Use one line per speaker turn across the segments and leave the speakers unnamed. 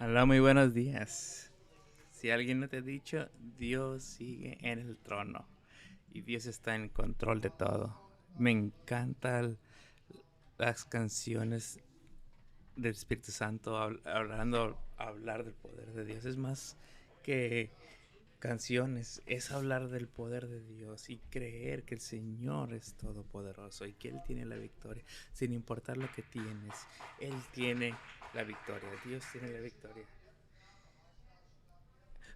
Hola, muy buenos días. Si alguien no te ha dicho, Dios sigue en el trono y Dios está en control de todo. Me encantan las canciones del Espíritu Santo hablar del poder de Dios. Es más que canciones, es hablar del poder de Dios y creer que el Señor es todopoderoso y que Él tiene la victoria, sin importar lo que tienes. Él tiene la victoria, Dios tiene la victoria.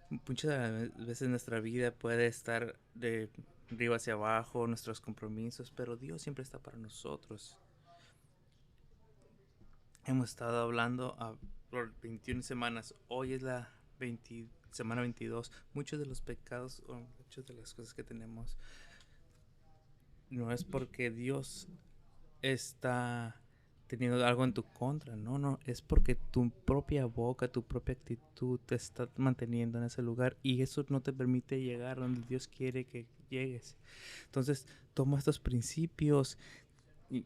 Muchas veces nuestra vida puede estar de arriba hacia abajo, nuestros compromisos, pero Dios siempre está para nosotros. Hemos estado hablando por 21 semanas, hoy es la semana 22. Muchos de los pecados o muchas de las cosas que tenemos no es porque Dios está teniendo algo en tu contra, no, es porque tu propia boca, tu propia actitud te está manteniendo en ese lugar y eso no te permite llegar donde Dios quiere que llegues. Entonces, toma estos principios y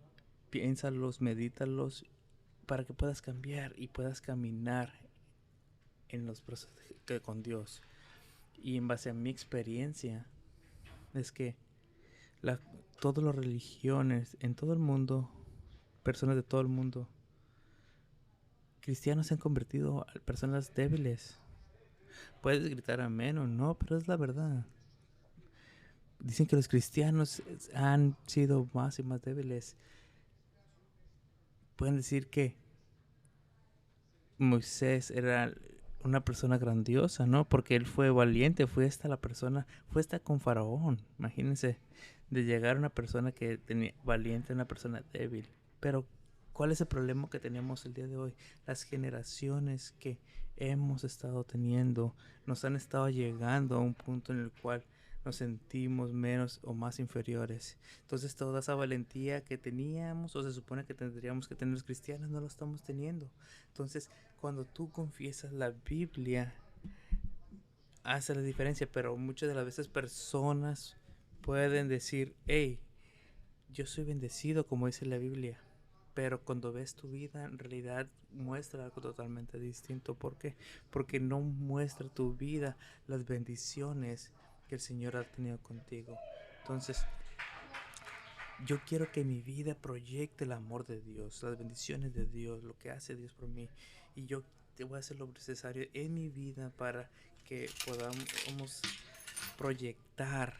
piénsalos, medítalos para que puedas cambiar y puedas caminar en los procesos con Dios. Y en base a mi experiencia, es que la, todas las religiones en todo el mundo, personas de todo el mundo, cristianos se han convertido en personas débiles. Puedes gritar amén o no, pero es la verdad. Dicen que los cristianos han sido más y más débiles. Pueden decir que Moisés era una persona grandiosa, ¿no? Porque él fue valiente, fue hasta con Faraón. Imagínense, de llegar a una persona que tenía valiente, una persona débil. Pero, ¿cuál es el problema que tenemos el día de hoy? Las generaciones que hemos estado teniendo nos han estado llegando a un punto en el cual nos sentimos menos o más inferiores. Entonces toda esa valentía que teníamos o se supone que tendríamos que tener los cristianos no lo estamos teniendo. Entonces cuando tú confiesas la Biblia hace la diferencia, pero muchas de las veces personas pueden decir, hey, yo soy bendecido como dice la Biblia, pero cuando ves tu vida en realidad muestra algo totalmente distinto. ¿Por qué? Porque no muestra tu vida las bendiciones que el Señor ha tenido contigo. Entonces, yo quiero que mi vida proyecte el amor de Dios, las bendiciones de Dios, lo que hace Dios por mí. Y yo te voy a hacer lo necesario en mi vida para que podamos proyectar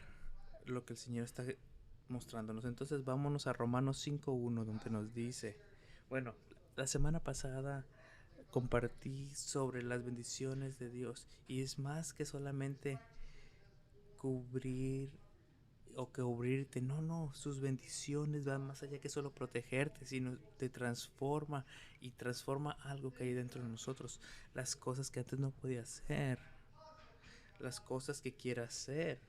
lo que el Señor está mostrándonos. Entonces vámonos a Romanos 5.1 donde nos dice, bueno, la semana pasada compartí sobre las bendiciones de Dios y es más que solamente cubrir o que cubrirte. No, sus bendiciones van más allá que solo protegerte, sino te transforma y transforma algo que hay dentro de nosotros. Las cosas que antes no podía hacer, las cosas que quiero hacer,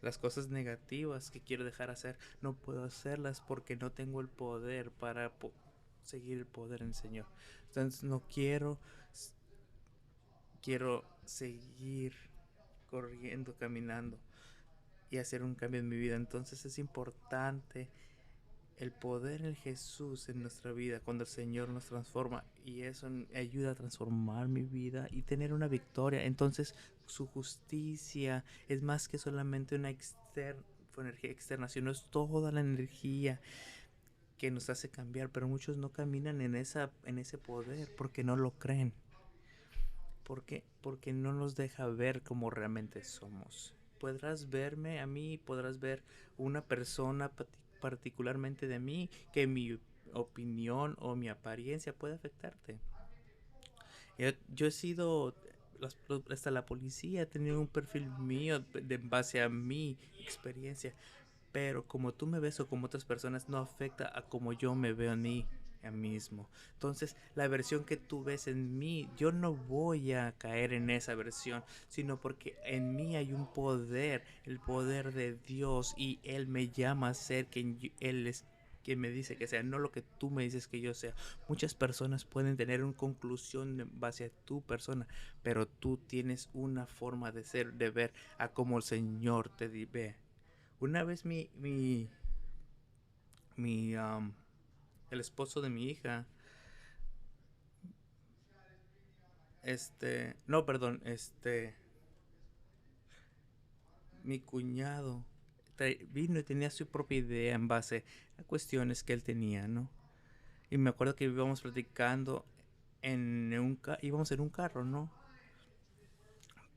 las cosas negativas que quiero dejar hacer, no puedo hacerlas porque no tengo el poder para seguir el poder en el Señor. Entonces no quiero seguir corriendo, caminando y hacer un cambio en mi vida. Entonces es importante el poder en Jesús en nuestra vida cuando el Señor nos transforma y eso ayuda a transformar mi vida y tener una victoria. Entonces su justicia es más que solamente una energía externa, sino es toda la energía que nos hace cambiar, pero muchos no caminan en ese poder porque no lo creen. Porque no nos deja ver como realmente somos. Podrás verme a mí, podrás ver una persona particularmente de mí, que mi opinión o mi apariencia puede afectarte. Yo he sido, hasta la policía ha tenido un perfil mío en base a mi experiencia, pero como tú me ves o como otras personas no afecta a como yo me veo a mí mismo. Entonces, la versión que tú ves en mí, yo no voy a caer en esa versión, sino porque en mí hay un poder, el poder de Dios, y Él me llama a ser quien Él es, quien me dice que sea, no lo que tú me dices que yo sea. Muchas personas pueden tener una conclusión en base a tu persona, pero tú tienes una forma de ser, de ver a como el Señor te ve. Una vez mi el esposo de mi hija no, perdón, mi cuñado vino y tenía su propia idea en base a cuestiones que él tenía, ¿no? Y me acuerdo que íbamos platicando íbamos en un carro, ¿no?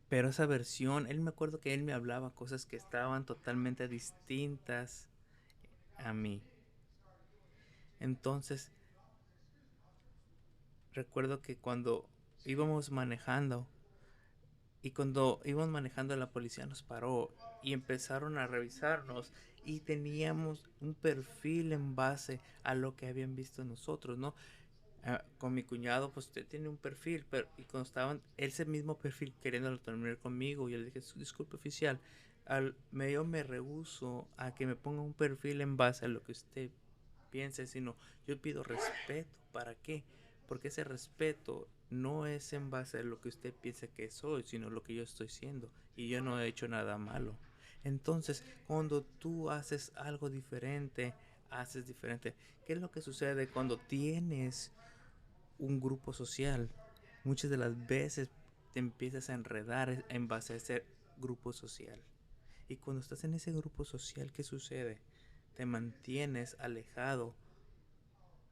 Pero esa versión, él me acuerdo que él me hablaba cosas que estaban totalmente distintas a mí. Entonces, recuerdo que cuando íbamos manejando, y cuando íbamos manejando la policía nos paró y empezaron a revisarnos y teníamos un perfil en base a lo que habían visto nosotros, ¿no? Con mi cuñado, pues usted tiene un perfil, pero y cuando estaban ese mismo perfil queriéndolo terminar conmigo, yo le dije, disculpe oficial, yo me rehúso a que me ponga un perfil en base a lo que usted piense, sino yo pido respeto. ¿Para qué? Porque ese respeto no es en base a lo que usted piensa que soy, sino lo que yo estoy siendo. Y yo no he hecho nada malo. Entonces, cuando tú haces algo diferente, haces diferente. ¿Qué es lo que sucede cuando tienes un grupo social? Muchas de las veces te empiezas a enredar en base a ese grupo social. Y cuando estás en ese grupo social, ¿qué sucede? Te mantienes alejado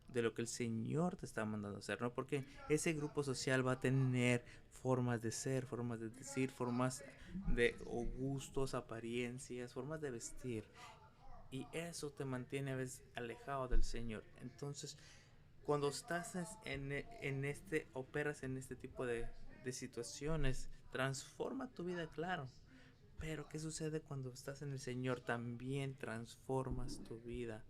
de lo que el Señor te está mandando a hacer, ¿no? Porque ese grupo social va a tener formas de ser, formas de decir, formas de o gustos, apariencias, formas de vestir. Y eso te mantiene a veces alejado del Señor. Entonces, cuando estás operas en este tipo de situaciones, transforma tu vida, claro. Pero ¿qué sucede cuando estás en el Señor? También transformas tu vida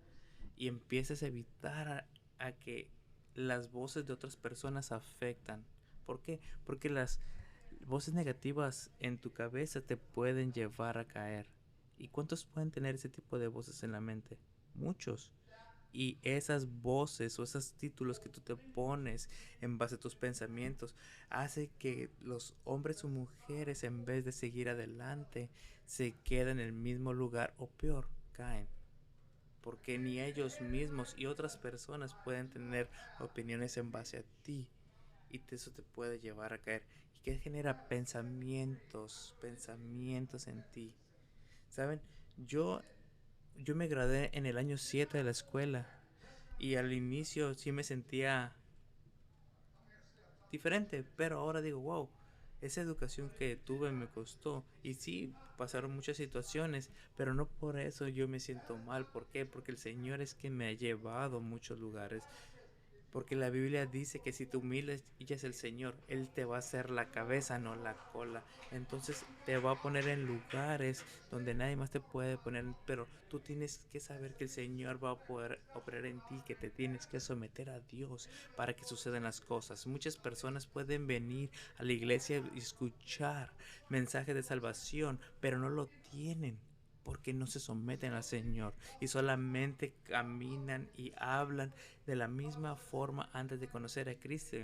y empiezas a evitar a que las voces de otras personas afectan. ¿Por qué? Porque las voces negativas en tu cabeza te pueden llevar a caer. ¿Y cuántos pueden tener ese tipo de voces en la mente? Muchos. Y esas voces o esos títulos que tú te pones en base a tus pensamientos hace que los hombres o mujeres, en vez de seguir adelante, se queden en el mismo lugar o peor, caen. Porque ni ellos mismos y otras personas pueden tener opiniones en base a ti. Y eso te puede llevar a caer. ¿Y qué genera? Pensamientos en ti. ¿Saben? Yo, yo me gradué en el año 7 de la escuela. Y al inicio sí me sentía diferente, pero ahora digo, wow, esa educación que tuve me costó. Y sí, pasaron muchas situaciones, pero no por eso yo me siento mal. ¿Por qué? Porque el Señor es quien me ha llevado a muchos lugares. Porque la Biblia dice que si te humildes y es el Señor, Él te va a hacer la cabeza, no la cola. Entonces te va a poner en lugares donde nadie más te puede poner. Pero tú tienes que saber que el Señor va a poder operar en ti, que te tienes que someter a Dios para que sucedan las cosas. Muchas personas pueden venir a la iglesia y escuchar mensajes de salvación, pero no lo tienen porque no se someten al Señor y solamente caminan y hablan de la misma forma antes de conocer a Cristo.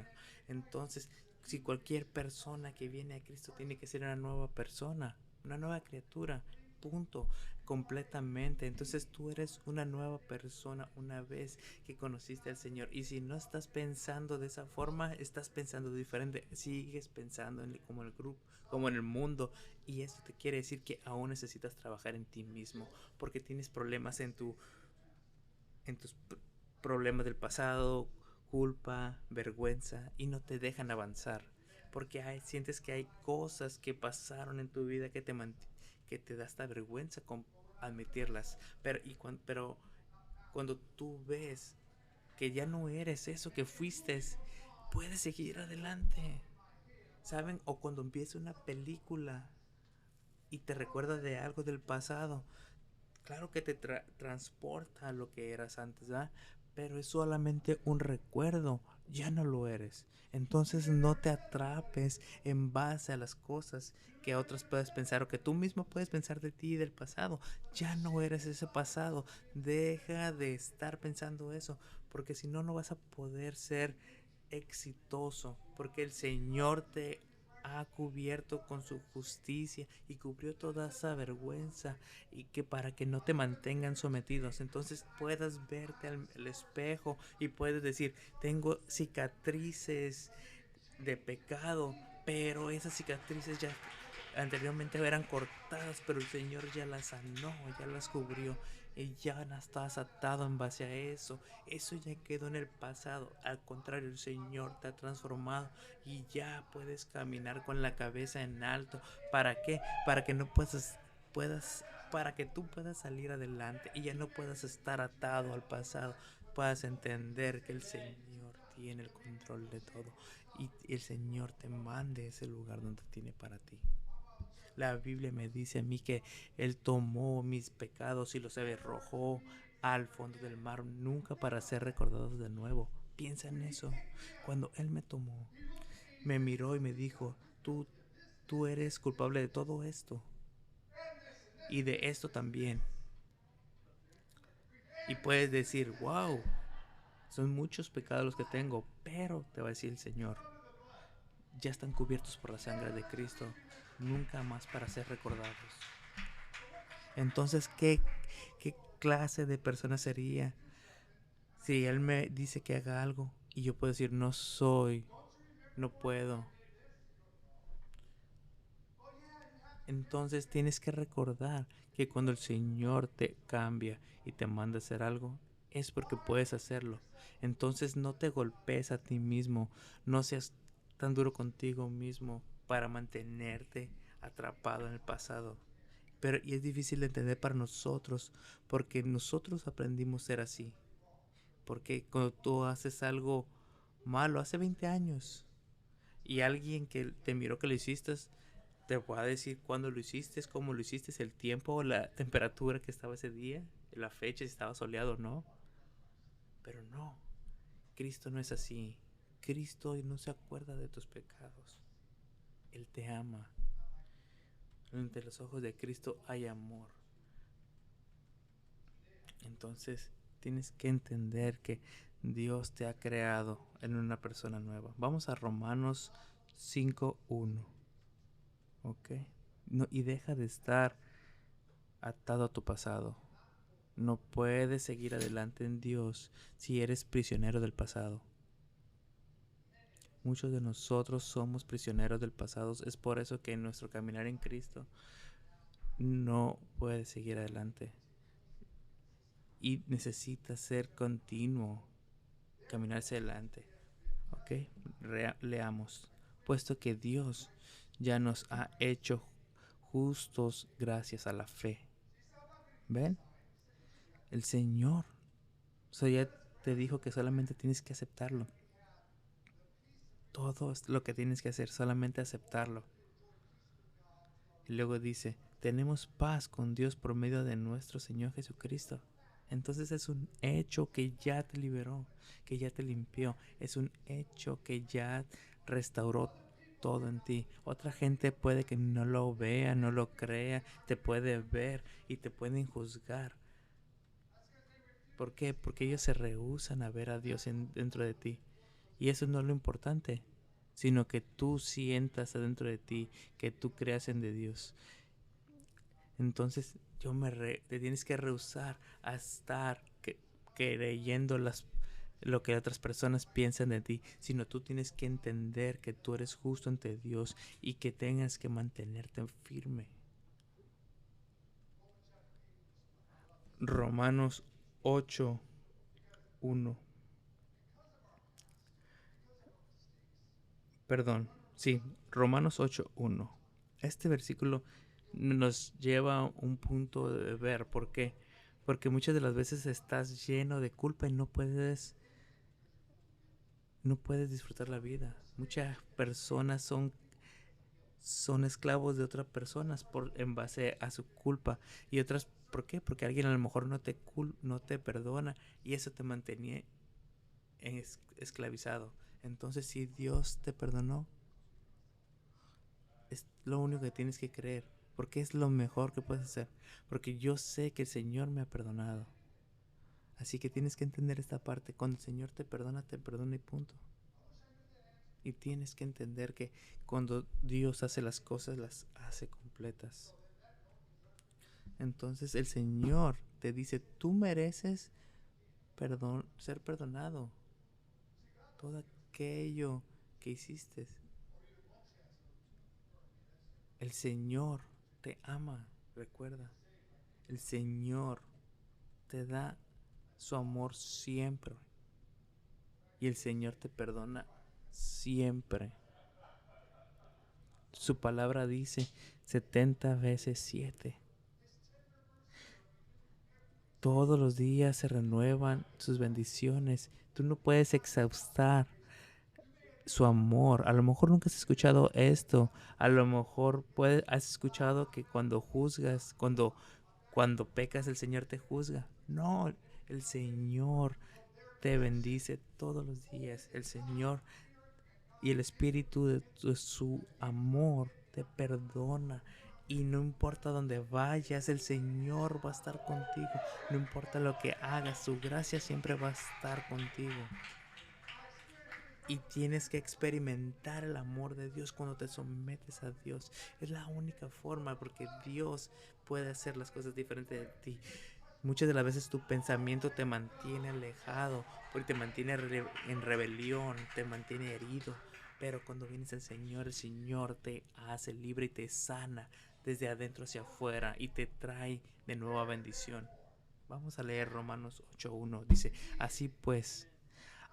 Entonces, si cualquier persona que viene a Cristo tiene que ser una nueva persona, una nueva criatura, punto, completamente. Entonces tú eres una nueva persona una vez que conociste al Señor. Y si no estás pensando de esa forma, estás pensando diferente, sigues pensando como el grupo, como en el mundo. Y eso te quiere decir que aún necesitas trabajar en ti mismo, porque tienes problemas en tus problemas del pasado, culpa, vergüenza, y no te dejan avanzar. Porque sientes que hay cosas que pasaron en tu vida que te da esta vergüenza con admitirlas. Pero cuando tú ves que ya no eres eso que fuiste, puedes seguir adelante. ¿Saben? O cuando empieza una película y te recuerda de algo del pasado, claro que te transporta a lo que eras antes, ¿verdad? Pero es solamente un recuerdo, ya no lo eres. Entonces no te atrapes en base a las cosas que otros puedes pensar o que tú mismo puedes pensar de ti y del pasado. Ya no eres ese pasado. Deja de estar pensando eso, porque si no, no vas a poder ser exitoso, porque el Señor te ha cubierto con su justicia y cubrió toda esa vergüenza y que para que no te mantengan sometidos. Entonces puedas verte al espejo y puedes decir, tengo cicatrices de pecado, pero esas cicatrices ya anteriormente eran cortadas, pero el Señor ya las sanó, ya las cubrió y ya no estás atado en base a eso. Eso ya quedó en el pasado. Al contrario, el Señor te ha transformado y ya puedes caminar con la cabeza en alto. ¿Para qué? Para que no para que tú puedas salir adelante y ya no puedas estar atado al pasado, puedas entender que el Señor tiene el control de todo y el Señor te mande ese lugar donde tiene para ti. La Biblia me dice a mí que Él tomó mis pecados y los arrojó al fondo del mar, nunca para ser recordados de nuevo. Piensa en eso. Cuando Él me tomó, me miró y me dijo, tú eres culpable de todo esto y de esto también. Y puedes decir, wow, son muchos pecados los que tengo, pero te va a decir el Señor, ya están cubiertos por la sangre de Cristo, nunca más para ser recordados. Entonces, ¿qué clase de persona sería si Él me dice que haga algo y yo puedo decir, no soy, no puedo? Entonces tienes que recordar que cuando el Señor te cambia y te manda a hacer algo, es porque puedes hacerlo. Entonces no te golpees a ti mismo, no seas tan duro contigo mismo para mantenerte atrapado en el pasado. Pero y es difícil de entender para nosotros, porque nosotros aprendimos a ser así. Porque cuando tú haces algo malo hace 20 años y alguien que te miró que lo hiciste, te va a decir cuándo lo hiciste, cómo lo hiciste, el tiempo, la temperatura que estaba ese día, la fecha, si estaba soleado o no. Pero no, Cristo no es así. Cristo no se acuerda de tus pecados. Él te ama. Entre los ojos de Cristo hay amor. Entonces tienes que entender que Dios te ha creado en una persona nueva. Vamos a Romanos 5:1. ¿Ok? No, y deja de estar atado a tu pasado. No puedes seguir adelante en Dios si eres prisionero del pasado. Muchos de nosotros somos prisioneros del pasado. Es por eso que en nuestro caminar en Cristo no puedes seguir adelante. Y necesita ser continuo, caminar hacia adelante. ¿Ok? Leamos. Puesto que Dios ya nos ha hecho justos gracias a la fe. ¿Ven? El Señor. O sea, ya te dijo que solamente tienes que aceptarlo. Todo es lo que tienes que hacer, solamente aceptarlo. Y luego dice, tenemos paz con Dios por medio de nuestro Señor Jesucristo. Entonces es un hecho que ya te liberó, que ya te limpió. Es un hecho que ya restauró todo en ti. Otra gente puede que no lo vea, no lo crea, te puede ver y te pueden juzgar. ¿Por qué? Porque ellos se rehúsan a ver a Dios dentro de ti. Y eso no es lo importante, sino que tú sientas adentro de ti, que tú creas en de Dios. Entonces te tienes que rehusar a estar creyendo lo que otras personas piensan de ti, sino tú tienes que entender que tú eres justo ante Dios y que tengas que mantenerte firme. Romanos 8:1. Perdón, sí, Romanos 8:1. Este versículo nos lleva a un punto de ver por qué. Porque muchas de las veces estás lleno de culpa y no puedes disfrutar la vida. Muchas personas son esclavos de otras personas en base a su culpa. Y otras, ¿por qué? Porque alguien a lo mejor no te perdona y eso te mantenía esclavizado. Entonces, si Dios te perdonó, es lo único que tienes que creer, porque es lo mejor que puedes hacer, porque yo sé que el Señor me ha perdonado. Así que tienes que entender esta parte, cuando el Señor te perdona y punto. Y tienes que entender que cuando Dios hace las cosas, las hace completas. Entonces el Señor te dice, tú mereces ser perdonado. Todo aquello que hiciste. El Señor te ama, recuerda. El Señor te da su amor siempre. Y el Señor te perdona siempre. Su palabra dice 70 veces 7. Todos los días se renuevan sus bendiciones. Tú no puedes exhaustar su amor. A lo mejor nunca has escuchado esto. A lo mejor has escuchado que cuando juzgas, cuando pecas, el Señor te juzga. No, el Señor te bendice todos los días. El Señor y el Espíritu de su amor te perdona. Y no importa dónde vayas, el Señor va a estar contigo. No importa lo que hagas, su gracia siempre va a estar contigo. Y tienes que experimentar el amor de Dios cuando te sometes a Dios. Es la única forma, porque Dios puede hacer las cosas diferentes de ti. Muchas de las veces tu pensamiento te mantiene alejado, porque te mantiene en rebelión, te mantiene herido. Pero cuando vienes al Señor, el Señor te hace libre y te sana desde adentro hacia afuera y te trae de nuevo a bendición. Vamos a leer Romanos 8:1. Dice, así pues,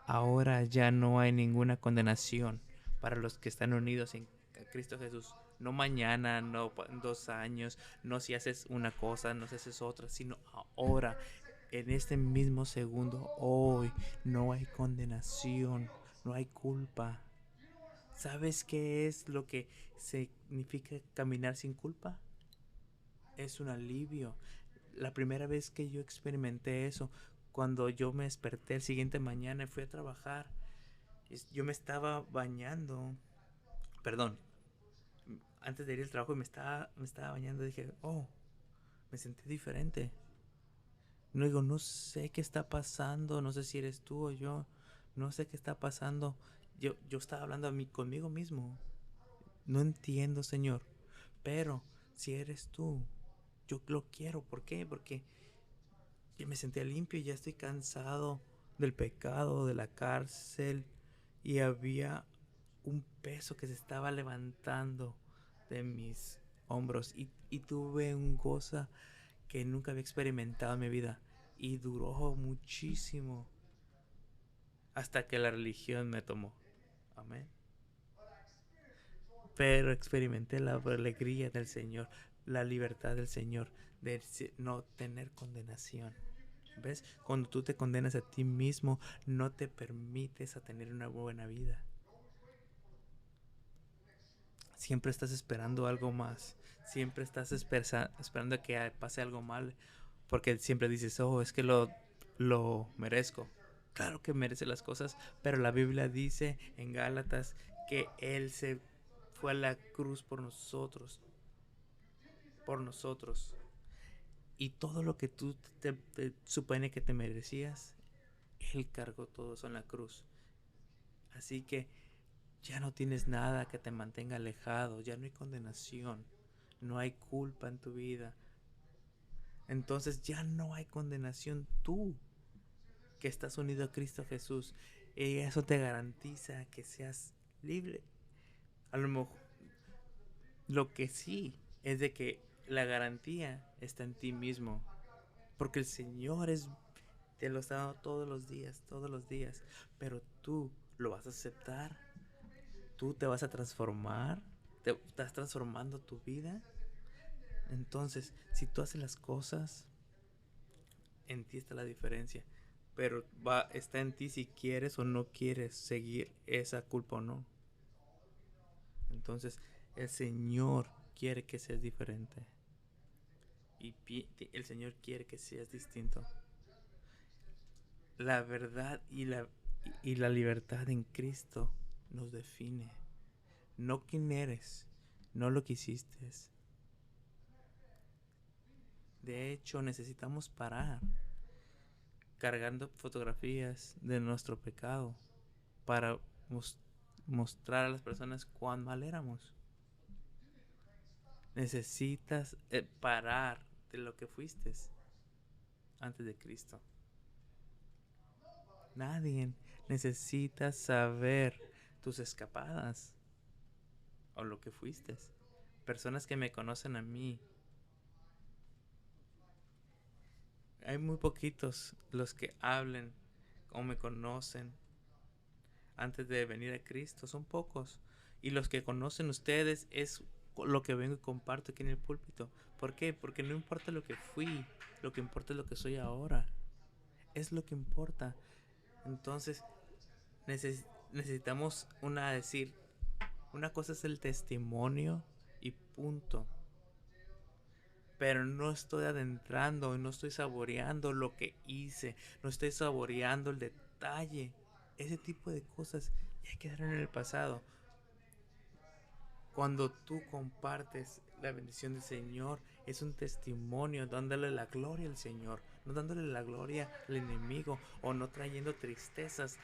ahora ya no hay ninguna condenación para los que están unidos en Cristo Jesús. No mañana, no en 2 años, no si haces una cosa, no si haces otra, sino ahora, en este mismo segundo, hoy, no hay condenación, no hay culpa. ¿Sabes qué es lo que significa caminar sin culpa? Es un alivio. La primera vez que yo experimenté eso, cuando yo me desperté el siguiente mañana y fui a trabajar, yo me estaba bañando, perdón, antes de ir al trabajo me estaba bañando y dije, oh, me sentí diferente. No digo, no sé qué está pasando, no sé si eres tú o yo, no sé qué está pasando. Yo estaba hablando conmigo mismo. No entiendo, Señor, pero si eres tú, yo lo quiero. ¿Por qué? Porque ya me sentía limpio y ya estoy cansado del pecado, de la cárcel. Y había un peso que se estaba levantando de mis hombros. Y tuve un gozo que nunca había experimentado en mi vida. Y duró muchísimo hasta que la religión me tomó. Amén. Pero experimenté la alegría del Señor, la libertad del Señor, de no tener condenación. ¿Ves? Cuando tú te condenas a ti mismo, no te permites a tener una buena vida. Siempre estás esperando algo más. Siempre estás esperando a que pase algo mal. Porque siempre dices, oh, es que lo merezco. Claro que merece las cosas, pero la Biblia dice en Gálatas que Él se fue a la cruz por nosotros. Por nosotros. Y todo lo que tú te supone que te merecías, Él cargó todo eso en la cruz. Así que ya no tienes nada que te mantenga alejado, ya no hay condenación, no hay culpa en tu vida. Entonces ya no hay condenación tú que estás unido a Cristo Jesús. Y eso te garantiza que seas libre. A lo mejor lo que sí es de que la garantía está en ti mismo. Porque el Señor te lo está dando todos los días. Pero tú lo vas a aceptar. Tú te vas a transformar. Te estás transformando tu vida. Entonces, si tú haces las cosas, en ti está la diferencia. Pero está en ti si quieres o no quieres seguir esa culpa o no. Entonces, el Señor quiere que seas diferente. Y el Señor quiere que seas distinto. La verdad y la libertad en Cristo nos define. No quién eres, no lo que hiciste. De hecho, necesitamos parar cargando fotografías de nuestro pecado para mostrar a las personas cuán mal éramos. Necesitas parar de lo que fuiste antes de Cristo. Nadie necesita saber tus escapadas o lo que fuiste. Personas que me conocen a mí. Hay muy poquitos los que hablen o me conocen antes de venir a Cristo. Son pocos. Y los que conocen ustedes es lo que vengo y comparto aquí en el púlpito. ¿Por qué? Porque no importa lo que fui, lo que importa es lo que soy ahora. Es lo que importa. Entonces, necesitamos una cosa es el testimonio y punto. Pero no estoy adentrando y no estoy saboreando lo que hice, no estoy saboreando el detalle. Ese tipo de cosas ya quedaron en el pasado. Cuando tú compartes la bendición del Señor, es un testimonio dándole la gloria al Señor, no dándole la gloria al enemigo o no trayendo tristezas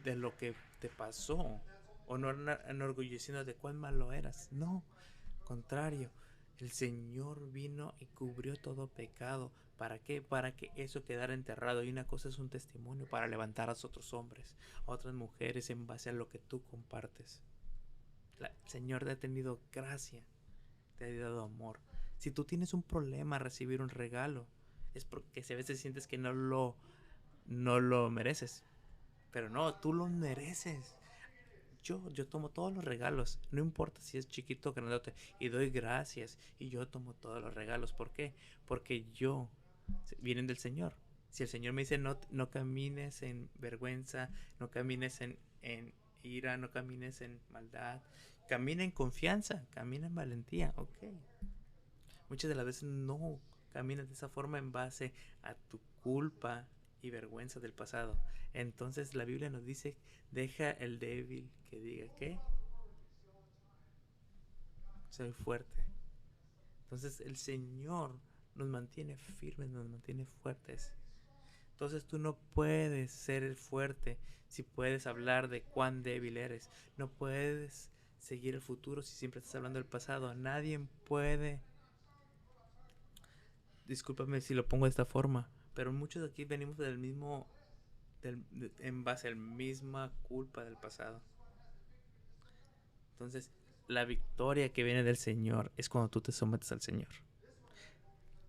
de lo que te pasó o no enorgulleciendo de cuán malo eras. No, contrario, el Señor vino y cubrió todo pecado. ¿Para qué? Para que eso quedara enterrado. Y una cosa es un testimonio para levantar a otros hombres, a otras mujeres en base a lo que tú compartes. El Señor te ha tenido gracia, te ha dado amor. Si tú tienes un problema a recibir un regalo, es porque a veces sientes que no lo mereces. Pero no, tú lo mereces. Yo tomo todos los regalos, no importa si es chiquito o grandote, y doy gracias. Y yo tomo todos los regalos. ¿Por qué? Porque vienen del Señor. Si el Señor me dice no camines en vergüenza, no camines en ira, no camines en maldad, camina en confianza, camina en valentía, ok. Muchas de las veces no caminas de esa forma en base a tu culpa y vergüenza del pasado. Entonces la Biblia nos dice, deja el débil que diga que soy fuerte. Entonces el Señor nos mantiene firmes, nos mantiene fuertes. Entonces tú no puedes ser el fuerte si puedes hablar de cuán débil eres. No puedes seguir el futuro si siempre estás hablando del pasado. Nadie puede, discúlpame si lo pongo de esta forma, pero muchos de aquí venimos del mismo, en base a la misma culpa del pasado. Entonces, la victoria que viene del Señor es cuando tú te sometes al Señor.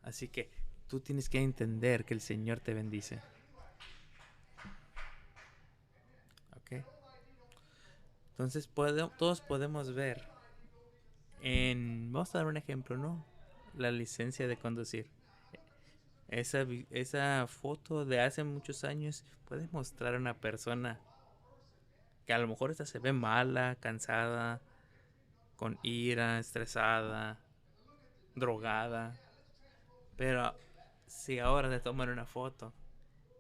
Así que tú tienes que entender que el Señor te bendice. ¿Ok? Entonces, todos podemos ver vamos a dar un ejemplo, ¿no? La licencia de conducir. Esa foto de hace muchos años puede mostrar a una persona que a lo mejor esta se ve mala, cansada, con ira, estresada, drogada. Pero si ahora te toman una foto,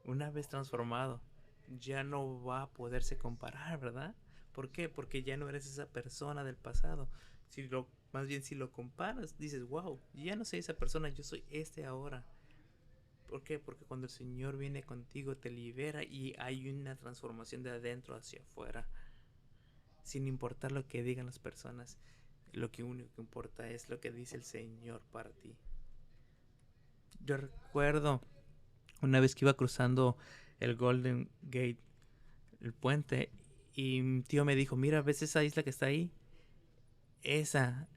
una vez transformado, ya no va a poderse comparar, ¿verdad? ¿Por qué? Porque ya no eres esa persona del pasado. Más bien si lo comparas, dices, wow, ya no soy esa persona, yo soy ahora. ¿Por qué? Porque cuando el Señor viene contigo te libera y hay una transformación de adentro hacia afuera. Sin importar lo que digan las personas, lo que único que importa es lo que dice el Señor para ti. Yo recuerdo una vez que iba cruzando el Golden Gate, el puente, y mi tío me dijo, mira, ¿ves esa isla que está ahí? Esa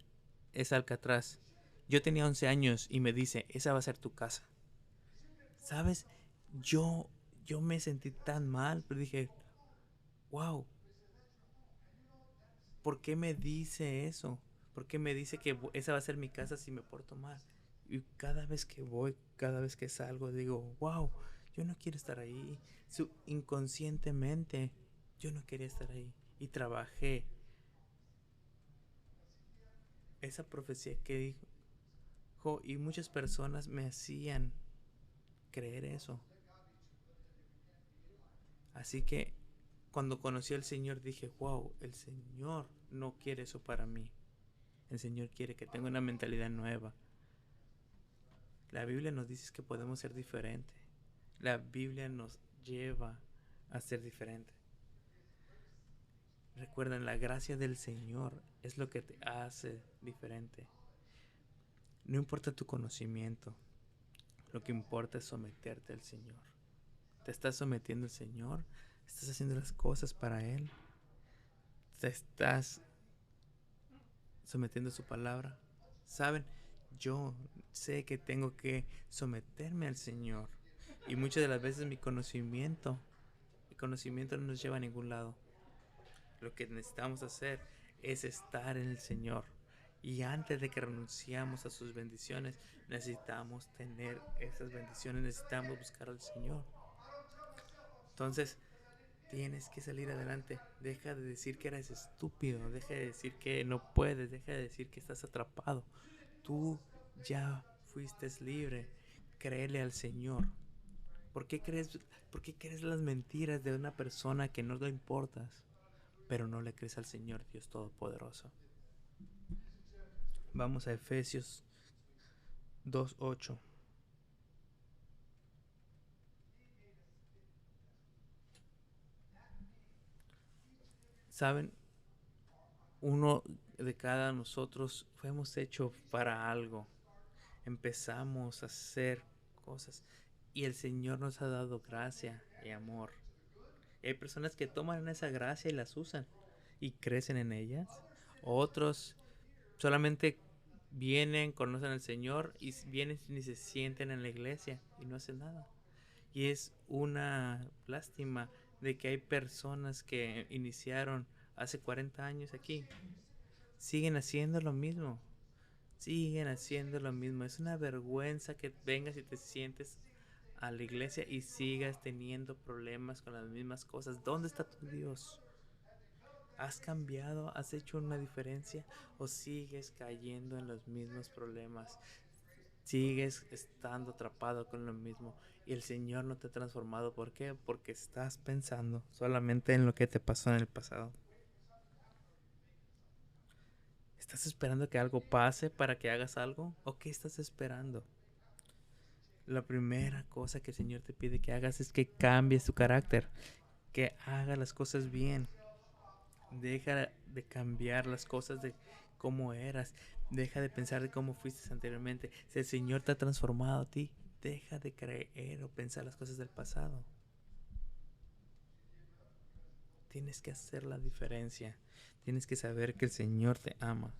es Alcatraz. Yo tenía 11 años y me dice, esa va a ser tu casa. ¿Sabes? Yo, yo me sentí tan mal, pero dije, wow, ¿por qué me dice eso? ¿Por qué me dice que esa va a ser mi casa si me porto mal? Y cada vez que voy, cada vez que salgo, digo, wow, yo no quiero estar ahí. Inconscientemente, yo no quería estar ahí. Y trabajé esa profecía que dijo, y muchas personas me hacían creer eso. Así que cuando conocí al Señor dije, wow, el Señor no quiere eso para mí. El Señor quiere que tenga una mentalidad nueva. La Biblia nos dice que podemos ser diferentes. La Biblia nos lleva a ser diferentes. Recuerden, la gracia del Señor es lo que te hace diferente. No importa tu conocimiento, lo que importa es someterte al Señor. ¿Te estás sometiendo al Señor? ¿Estás haciendo las cosas para Él? te estás sometiendo a su palabra. ¿Saben? Yo sé que tengo que someterme al Señor. Y muchas de las veces mi conocimiento no nos lleva a ningún lado. Lo que necesitamos hacer es estar en el Señor. Y antes de que renunciamos a sus bendiciones, necesitamos tener esas bendiciones, necesitamos buscar al Señor. Entonces, tienes que salir adelante. Deja de decir que eres estúpido, deja de decir que no puedes, deja de decir que estás atrapado. Tú ya fuiste libre. Créele al Señor. ¿Por qué crees las mentiras de una persona que no le importas, pero no le crees al Señor Dios Todopoderoso? Vamos a Efesios 2:8. ¿Saben? Uno de cada nosotros fuimos hechos para algo. Empezamos a hacer cosas y el Señor nos ha dado gracia y amor. Y hay personas que toman esa gracia y las usan y crecen en ellas. Otros solamente vienen, conocen al Señor y vienen y se sienten en la iglesia y no hacen nada. Y es una lástima de que hay personas que iniciaron hace 40 años aquí. Siguen haciendo lo mismo. Siguen haciendo lo mismo. Es una vergüenza que vengas y te sientes a la iglesia y sigas teniendo problemas con las mismas cosas. ¿Dónde está tu Dios? ¿Has cambiado? ¿Has hecho una diferencia? ¿O sigues cayendo en los mismos problemas? Sigues estando atrapado con lo mismo y el Señor no te ha transformado. ¿Por qué? Porque estás pensando solamente en lo que te pasó en el pasado. ¿Estás esperando que algo pase para que hagas algo? ¿O qué estás esperando? La primera cosa que el Señor te pide que hagas es que cambies tu carácter, que hagas las cosas bien. Deja de cambiar las cosas de cómo eras. Deja de pensar de cómo fuiste anteriormente. Si el Señor te ha transformado a ti, deja de creer o pensar las cosas del pasado. Tienes que hacer la diferencia. Tienes que saber que el Señor te ama.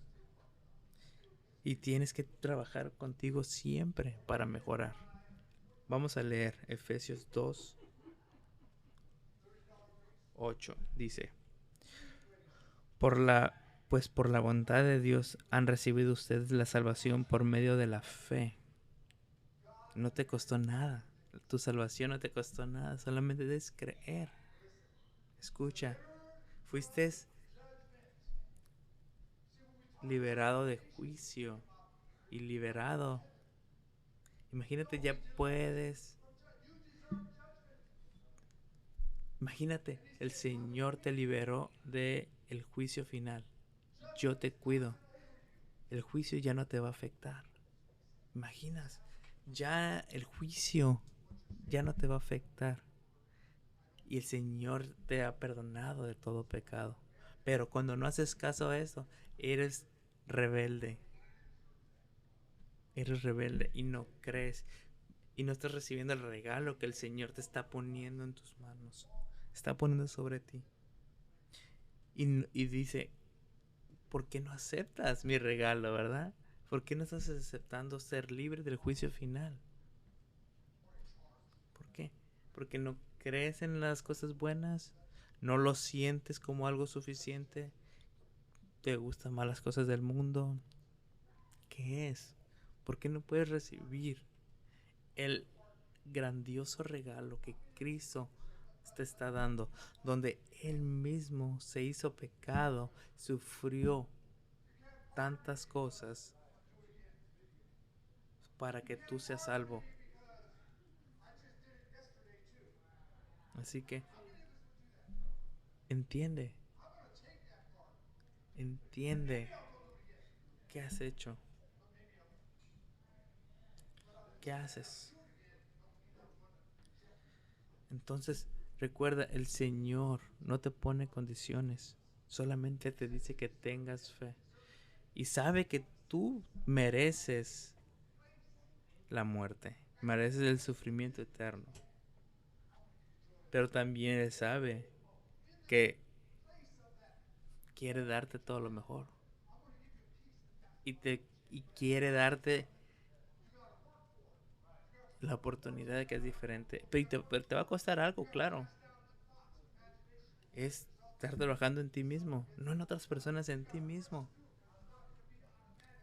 Y tienes que trabajar contigo siempre para mejorar. Vamos a leer Efesios 2:8. Dice: Pues por la bondad de Dios han recibido ustedes la salvación por medio de la fe. No te costó nada. Tu salvación no te costó nada. Solamente debes creer. Escucha, fuiste liberado de juicio y liberado. Imagínate, ya puedes. Imagínate, el Señor te liberó de el juicio final. Yo te cuido. El juicio ya no te va a afectar. Imaginas, ya el juicio ya no te va a afectar. Y el Señor te ha perdonado de todo pecado. Pero cuando no haces caso a eso, eres rebelde. Eres rebelde y no crees. Y no estás recibiendo el regalo que el Señor te está poniendo en tus manos. Está poniendo sobre ti. Y dice, ¿por qué no aceptas mi regalo, verdad? ¿Por qué no estás aceptando ser libre del juicio final? ¿Por qué? Porque no crees en las cosas buenas, no lo sientes como algo suficiente, te gustan más las cosas del mundo. ¿Qué es? ¿Por qué no puedes recibir el grandioso regalo que Cristo te está dando, donde Él mismo se hizo pecado, sufrió tantas cosas para que tú seas salvo? Así que entiende, entiende qué has hecho, qué haces. Entonces, recuerda, el Señor no te pone condiciones, solamente te dice que tengas fe. Y sabe que tú mereces la muerte, mereces el sufrimiento eterno. Pero también Él sabe que quiere darte todo lo mejor. Y quiere darte la oportunidad de que es diferente. Pero te va a costar algo, claro. Es estar trabajando en ti mismo, no en otras personas, en ti mismo.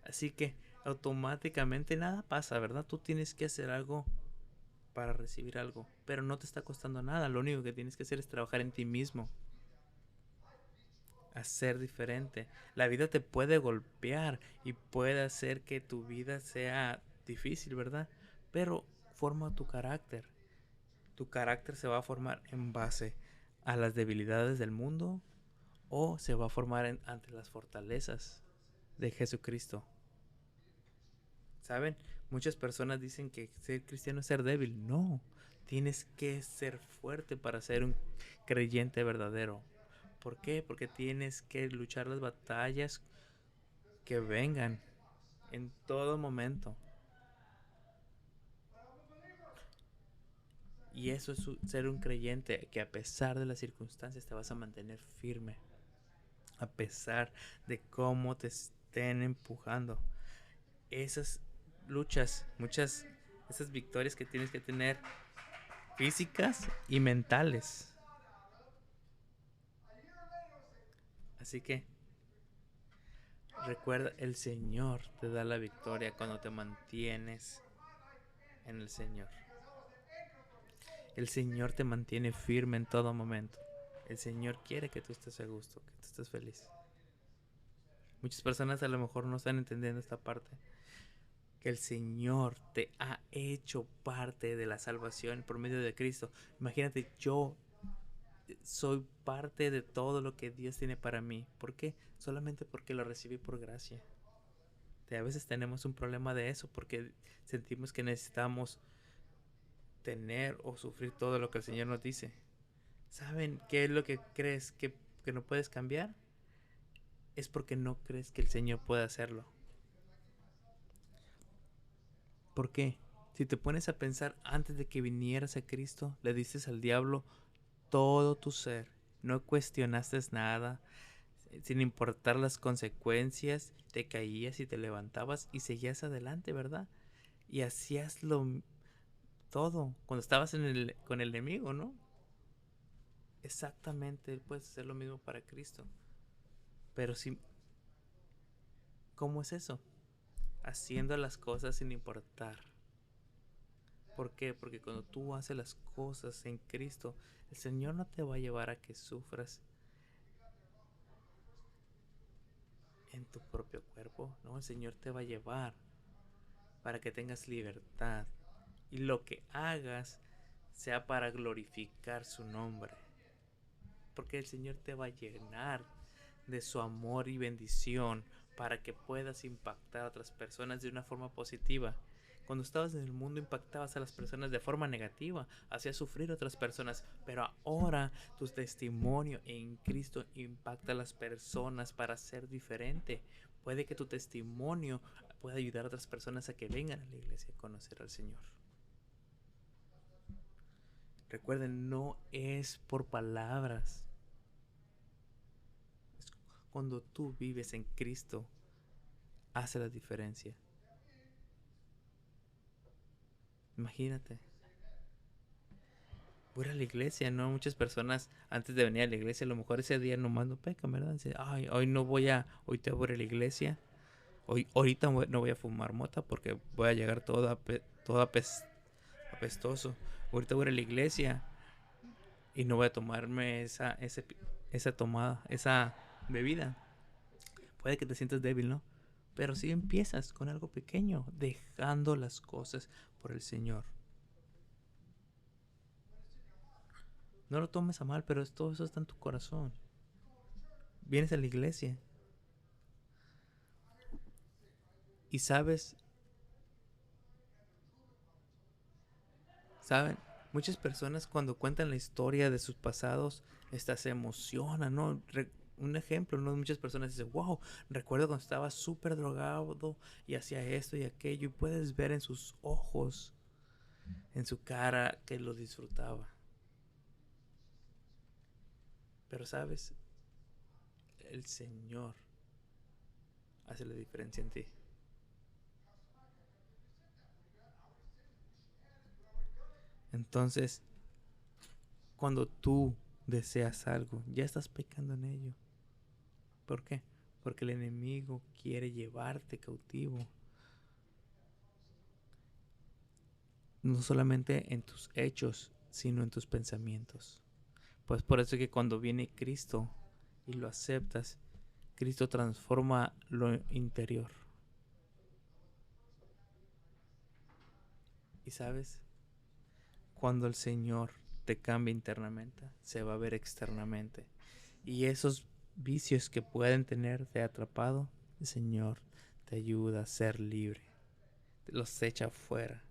Así que automáticamente nada pasa, ¿verdad? Tú tienes que hacer algo para recibir algo, pero no te está costando nada. Lo único que tienes que hacer es trabajar en ti mismo, hacer diferente. La vida te puede golpear y puede hacer que tu vida sea difícil, ¿verdad? Pero forma tu carácter. Tu carácter se va a formar en base a las debilidades del mundo o se va a formar ante las fortalezas de Jesucristo. ¿Saben? Muchas personas dicen que ser cristiano es ser débil. No, tienes que ser fuerte para ser un creyente verdadero. ¿Por qué? Porque tienes que luchar las batallas que vengan en todo momento. Y eso es ser un creyente, que a pesar de las circunstancias te vas a mantener firme. A pesar de cómo te estén empujando. Esas luchas, esas victorias que tienes que tener físicas y mentales. Así que recuerda, el Señor te da la victoria cuando te mantienes en el Señor. El Señor te mantiene firme en todo momento. El Señor quiere que tú estés a gusto, que tú estés feliz. Muchas personas a lo mejor no están entendiendo esta parte. Que el Señor te ha hecho parte de la salvación por medio de Cristo. Imagínate, yo soy parte de todo lo que Dios tiene para mí. ¿Por qué? Solamente porque lo recibí por gracia. A veces tenemos un problema de eso porque sentimos que necesitamos tener o sufrir todo lo que el Señor nos dice. ¿Saben qué es lo que crees que no puedes cambiar? Es porque no crees que el Señor pueda hacerlo. ¿Por qué? Si te pones a pensar, antes de que vinieras a Cristo, le dices al diablo todo tu ser. No cuestionaste nada, sin importar las consecuencias, te caías y te levantabas y seguías adelante, ¿verdad? Y hacías todo cuando estabas con el enemigo, ¿no? Exactamente, puedes hacer lo mismo para Cristo. Pero si, ¿cómo es eso? Haciendo las cosas sin importar. ¿Por qué? Porque cuando tú haces las cosas en Cristo, el Señor no te va a llevar a que sufras en tu propio cuerpo, ¿no? El Señor te va a llevar para que tengas libertad y lo que hagas sea para glorificar su nombre. Porque el Señor te va a llenar de su amor y bendición para que puedas impactar a otras personas de una forma positiva. Cuando estabas en el mundo impactabas a las personas de forma negativa, hacías sufrir a otras personas, pero ahora tu testimonio en Cristo impacta a las personas para ser diferente. Puede que tu testimonio pueda ayudar a otras personas a que vengan a la iglesia a conocer al Señor. Recuerden, no es por palabras. Cuando tú vives en Cristo, hace la diferencia. Imagínate. Voy a la iglesia, ¿no? Muchas personas antes de venir a la iglesia, a lo mejor ese día nomás no pecan, ¿verdad? Dicen, ay, hoy te voy a la iglesia. Ahorita no voy a fumar mota porque voy a llegar todo apestoso. Ahorita voy a la iglesia y no voy a tomarme esa bebida. Puede que te sientas débil, ¿no? Pero si empiezas con algo pequeño, dejando las cosas por el Señor. No lo tomes a mal, pero todo eso está en tu corazón. Vienes a la iglesia y saben, muchas personas cuando cuentan la historia de sus pasados, se emocionan, ¿no? Un ejemplo, ¿no? Muchas personas dicen, wow, recuerdo cuando estaba súper drogado y hacía esto y aquello, y puedes ver en sus ojos, en su cara, que lo disfrutaba. Pero sabes, el Señor hace la diferencia en ti. Entonces, cuando tú deseas algo, ya estás pecando en ello. ¿Por qué? Porque el enemigo quiere llevarte cautivo. No solamente en tus hechos, sino en tus pensamientos. Pues por eso es que cuando viene Cristo y lo aceptas, Cristo transforma lo interior. Y sabes, cuando el Señor te cambia internamente, se va a ver externamente. Y esos vicios que pueden tenerte atrapado, el Señor te ayuda a ser libre. Te los echa afuera.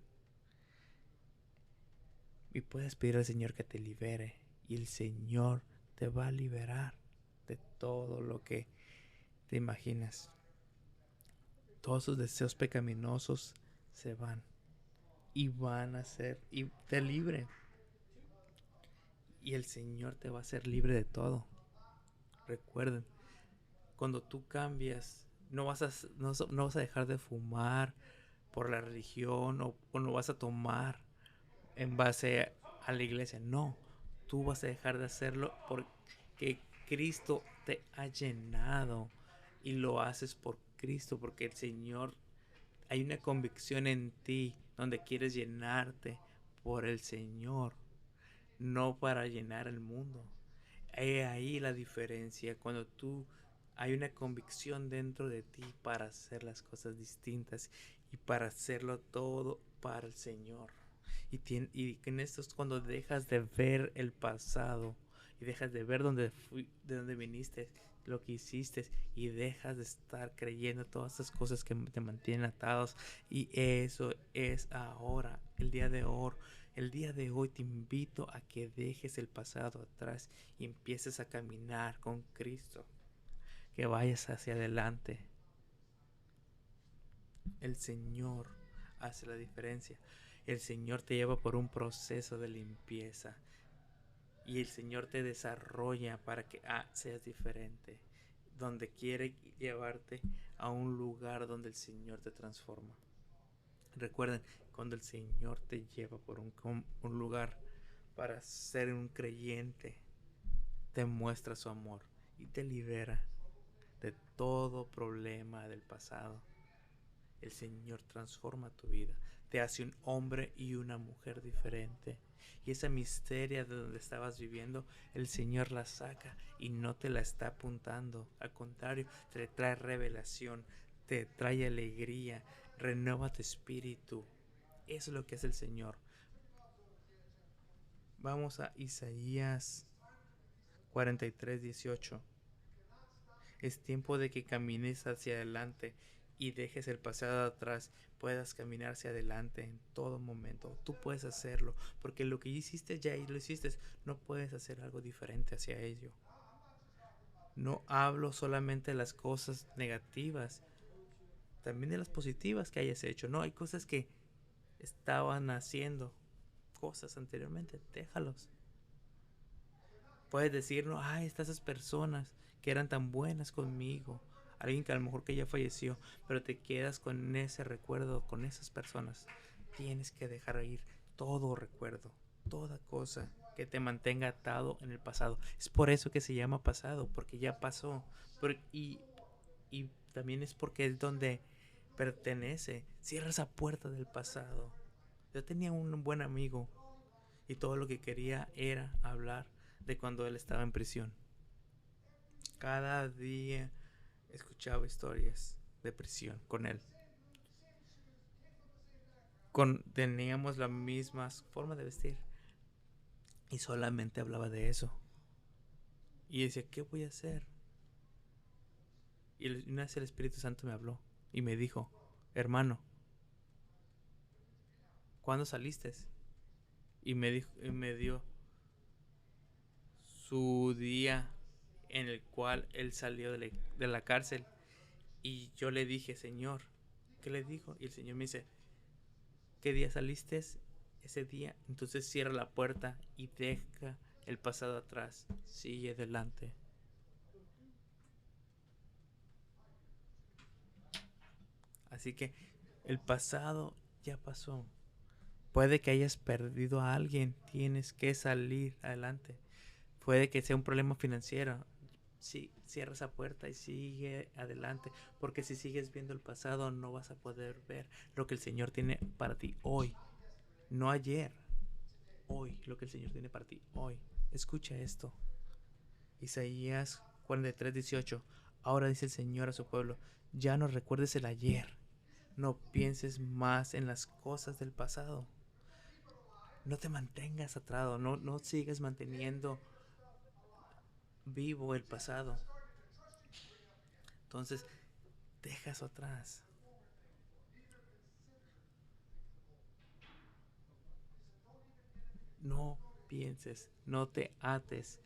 Y puedes pedir al Señor que te libere. Y el Señor te va a liberar de todo lo que te imaginas. Todos sus deseos pecaminosos se van. Y van a ser, y te libre. Y el Señor te va a hacer libre de todo. Recuerden, cuando tú cambias, no vas a dejar de fumar por la religión o no vas a tomar en base a la iglesia. No, tú vas a dejar de hacerlo porque Cristo te ha llenado y lo haces por Cristo, porque el Señor, hay una convicción en ti donde quieres llenarte por el Señor, no para llenar el mundo. He ahí la diferencia, cuando tú hay una convicción dentro de ti para hacer las cosas distintas y para hacerlo todo para el Señor. Y en esto es cuando dejas de ver el pasado y dejas de ver de dónde viniste, lo que hiciste, y dejas de estar creyendo todas esas cosas que te mantienen atados. Y eso es ahora, el día de hoy. El día de hoy te invito a que dejes el pasado atrás y empieces a caminar con Cristo, que vayas hacia adelante. El Señor hace la diferencia. El Señor te lleva por un proceso de limpieza y el Señor te desarrolla para que seas diferente, donde quiere llevarte a un lugar donde el Señor te transforma. Recuerden, cuando el Señor te lleva por un lugar para ser un creyente, te muestra su amor y te libera de todo problema del pasado. El Señor transforma tu vida, te hace un hombre y una mujer diferente. Y esa misteria de donde estabas viviendo, el Señor la saca y no te la está apuntando. Al contrario, te trae revelación, te trae alegría, renueva tu espíritu. Eso es lo que es el Señor. Vamos a Isaías 43:18. Es tiempo de que camines hacia adelante y dejes el pasado atrás, puedas caminar hacia adelante en todo momento. Tú puedes hacerlo, porque lo que hiciste ya y lo hiciste, no puedes hacer algo diferente hacia ello. No hablo solamente de las cosas negativas, también de las positivas que hayas hecho. No, hay cosas que estaban haciendo cosas anteriormente, déjalos. Puedes decir, no, están esas personas que eran tan buenas conmigo, alguien que a lo mejor que ya falleció, pero te quedas con ese recuerdo, con esas personas. Tienes que dejar ir todo recuerdo, toda cosa que te mantenga atado en el pasado. Es por eso que se llama pasado, porque ya pasó. Y también es porque es donde pertenece. Cierra esa puerta del pasado. Yo tenía un buen amigo y todo lo que quería era hablar de cuando él estaba en prisión. Cada día escuchaba historias de prisión con él. Teníamos la misma forma de vestir y solamente hablaba de eso. Y decía, ¿qué voy a hacer? Y una vez el Espíritu Santo me habló y me dijo, hermano, ¿cuándo saliste? Y me dio su día en el cual él salió de la cárcel. Y yo le dije, Señor, ¿qué le dijo? Y el Señor me dice, ¿qué día saliste? Ese día. Entonces cierra la puerta y deja el pasado atrás. Sigue adelante. Así que el pasado ya pasó. Puede que hayas perdido a alguien, tienes que salir adelante. Puede que sea un problema financiero. Sí, cierra esa puerta y sigue adelante, porque si sigues viendo el pasado no vas a poder ver lo que el Señor tiene para ti hoy, no ayer, hoy, lo que el Señor tiene para ti hoy. Escucha esto. Isaías 43:18. Ahora dice el Señor a su pueblo, ya no recuerdes el ayer, no pienses más en las cosas del pasado. No te mantengas atrás, no sigas manteniendo vivo el pasado. Entonces, deja eso atrás. No pienses, no te ates,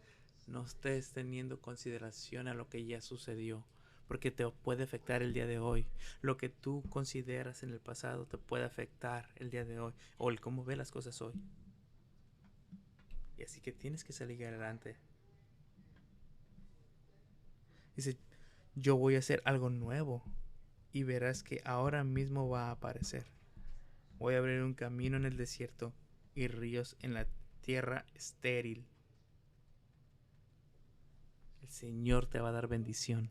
no estés teniendo consideración a lo que ya sucedió, porque te puede afectar el día de hoy. Lo que tú consideras en el pasado te puede afectar el día de hoy, o el cómo ves las cosas hoy. Y así que tienes que salir adelante. Dice, yo voy a hacer algo nuevo y verás que ahora mismo va a aparecer. Voy a abrir un camino en el desierto y ríos en la tierra estéril. El Señor te va a dar bendición.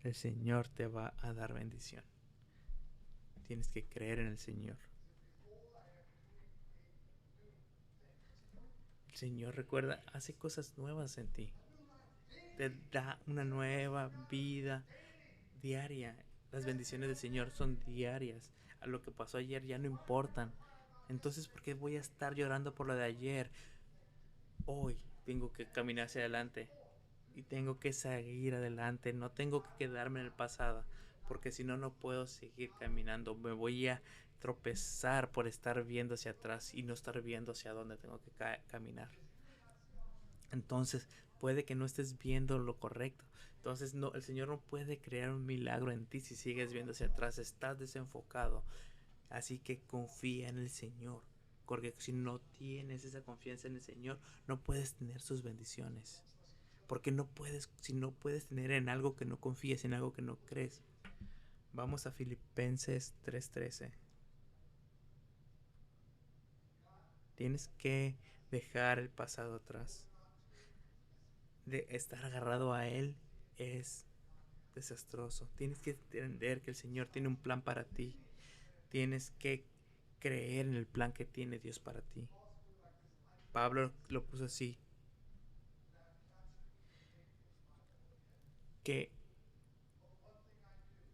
El Señor te va a dar bendición. Tienes que creer en el Señor. El Señor, recuerda, hace cosas nuevas en ti. Te da una nueva vida diaria. Las bendiciones del Señor son diarias. A lo que pasó ayer ya no importan. Entonces, ¿por qué voy a estar llorando por lo de ayer? Hoy tengo que caminar hacia adelante. Y tengo que seguir adelante. No tengo que quedarme en el pasado. Porque si no, no puedo seguir caminando. Me voy a tropezar por estar viendo hacia atrás y no estar viendo hacia dónde tengo que caminar. Entonces, puede que no estés viendo lo correcto. Entonces, no, el Señor no puede crear un milagro en ti si sigues viendo hacia atrás. Estás desenfocado. Así que confía en el Señor. Porque si no tienes esa confianza en el Señor, no puedes tener sus bendiciones. Porque no puedes, si no puedes tener en algo que no confíes, en algo que no crees. Vamos a Filipenses 3:13. Tienes que dejar el pasado atrás. De estar agarrado a Él es desastroso. Tienes que entender que el Señor tiene un plan para ti. Tienes que creer en el plan que tiene Dios para ti. Pablo lo puso así. Que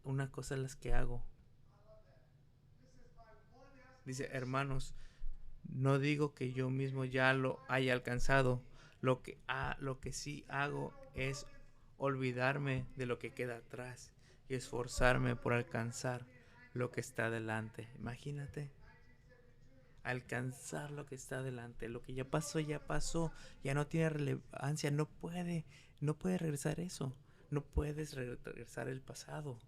una cosa es las que hago. Dice, hermanos, no digo que yo mismo ya lo haya alcanzado. Lo que sí hago es olvidarme de lo que queda atrás y esforzarme por alcanzar lo que está delante. Imagínate, alcanzar lo que está delante. Lo que ya pasó, ya no tiene relevancia, no puede regresar eso. No puedes regresar el pasado.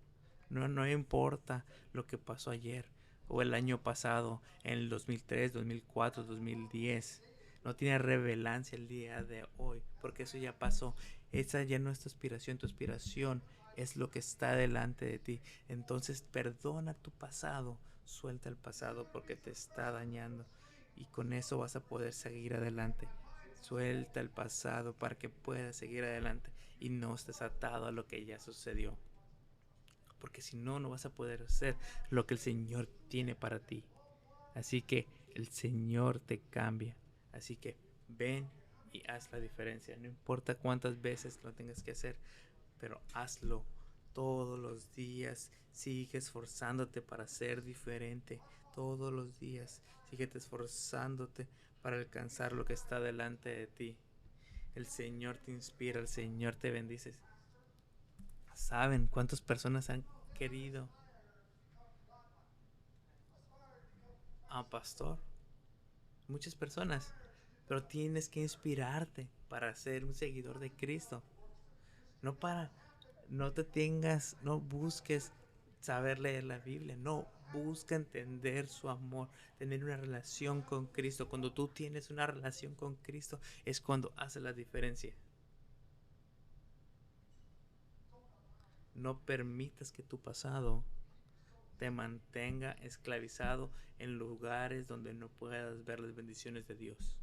No importa lo que pasó ayer o el año pasado, en el 2003, 2004, 2010. No tiene relevancia el día de hoy, porque eso ya pasó. Esa ya no es tu aspiración es lo que está delante de ti. Entonces perdona tu pasado, suelta el pasado porque te está dañando y con eso vas a poder seguir adelante. Suelta el pasado para que puedas seguir adelante y no estés atado a lo que ya sucedió. Porque si no, no vas a poder hacer lo que el Señor tiene para ti. Así que el Señor te cambia. Así que ven y haz la diferencia. No importa cuántas veces lo tengas que hacer, pero hazlo todos los días. Sigue esforzándote para ser diferente. Todos los días. Sigue esforzándote para alcanzar lo que está delante de ti. El Señor te inspira, el Señor te bendice. ¿Saben cuántas personas han querido a pastor? Muchas personas. Pero tienes que inspirarte para ser un seguidor de Cristo. No para, no te tengas, no busques saber leer la Biblia. No, busca entender su amor, tener una relación con Cristo. Cuando tú tienes una relación con Cristo es cuando hace la diferencia. No permitas que tu pasado te mantenga esclavizado en lugares donde no puedas ver las bendiciones de Dios.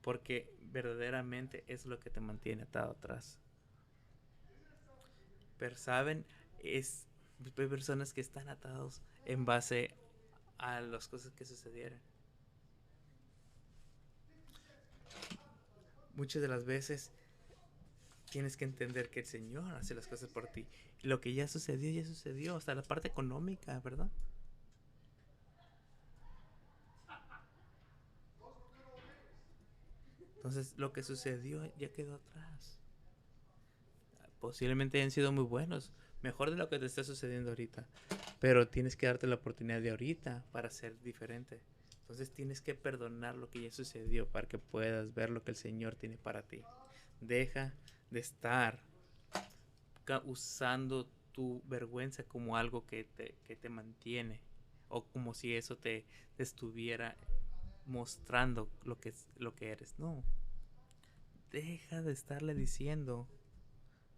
Porque verdaderamente es lo que te mantiene atado atrás. Pero saben, hay personas que están atados en base a las cosas que sucedieron. Muchas de las veces tienes que entender que el Señor hace las cosas por ti. Y lo que ya sucedió, hasta la parte económica, ¿verdad? Entonces, lo que sucedió ya quedó atrás. Posiblemente hayan sido muy buenos, mejor de lo que te está sucediendo ahorita. Pero tienes que darte la oportunidad de ahorita para ser diferente. Entonces tienes que perdonar lo que ya sucedió para que puedas ver lo que el Señor tiene para ti. Deja de estar usando tu vergüenza como algo que te mantiene o como si eso te estuviera mostrando lo que eres. No, deja de estarle diciendo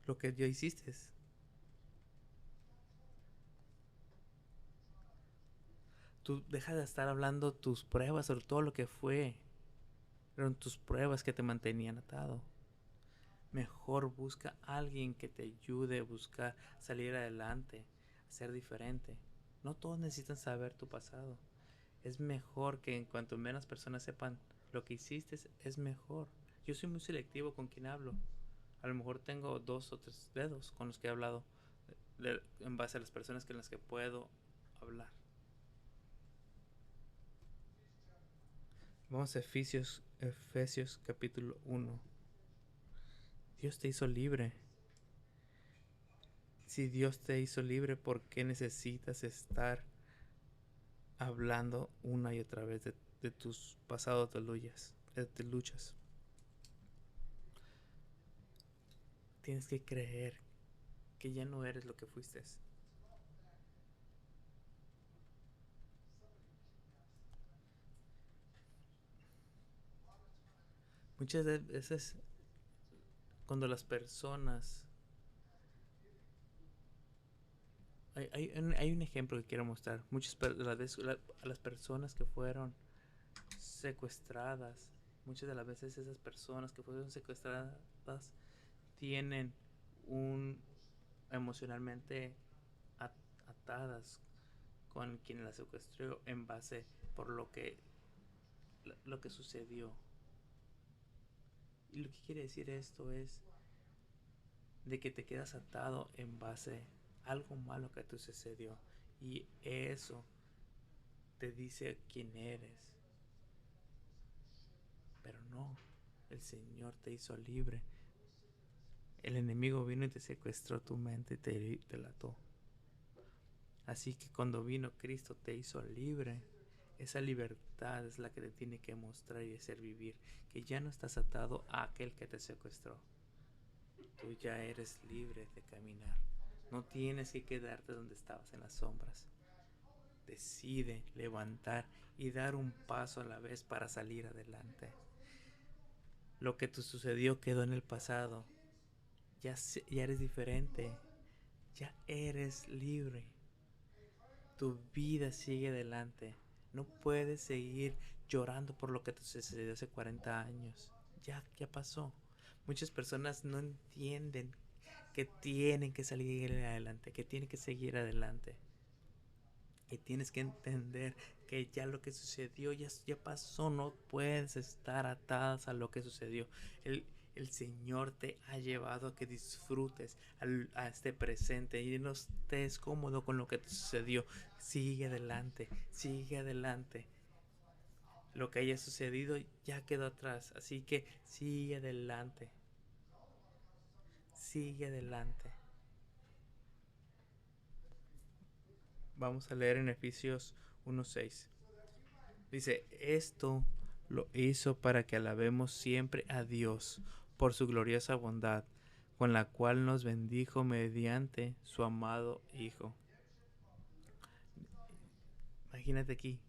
lo que ya hiciste. Tú deja de estar hablando tus pruebas sobre todo lo que fue. Eran tus pruebas que te mantenían atado. Mejor busca a alguien que te ayude a buscar salir adelante, a ser diferente. No todos necesitan saber tu pasado. Es mejor que en cuanto menos personas sepan lo que hiciste, es mejor. Yo soy muy selectivo con quien hablo. A lo mejor tengo 2 o 3 dedos con los que he hablado en base a las personas con las que puedo hablar. Vamos a Efesios capítulo 1. Dios te hizo libre. Si Dios te hizo libre, ¿por qué necesitas estar hablando una y otra vez de tus pasados de luchas? Tienes que creer que ya no eres lo que fuiste. Muchas veces cuando las personas... Hay un ejemplo que quiero mostrar. Muchas de las veces a las personas que fueron secuestradas, muchas de las veces esas personas que fueron secuestradas tienen un emocionalmente atadas con quien la secuestró en base por lo que sucedió. Y lo que quiere decir esto es de que te quedas atado en base a algo malo que te sucedió y eso te dice quién eres. Pero no, el Señor te hizo libre. El enemigo vino y te secuestró tu mente y te lató. Así que cuando vino Cristo te hizo libre. Esa libertad es la que te tiene que mostrar y hacer vivir. Que ya no estás atado a aquel que te secuestró. Tú ya eres libre de caminar. No tienes que quedarte donde estabas en las sombras. Decide levantar y dar un paso a la vez para salir adelante. Lo que te sucedió quedó en el pasado. Ya eres diferente. Ya eres libre. Tu vida sigue adelante. No puedes seguir llorando por lo que te sucedió hace 40 años. Ya pasó. Muchas personas no entienden que tienen que salir adelante, que tienen que seguir adelante. Y tienes que entender que ya lo que sucedió ya pasó. No puedes estar atadas a lo que sucedió. El Señor te ha llevado a que disfrutes a este presente y no estés cómodo con lo que te sucedió. Sigue adelante, sigue adelante. Lo que haya sucedido ya quedó atrás, así que sigue adelante. Sigue adelante. Vamos a leer en Efesios 1:6. Dice, esto lo hizo para que alabemos siempre a Dios por su gloriosa bondad, con la cual nos bendijo mediante su amado Hijo. Imagínate aquí,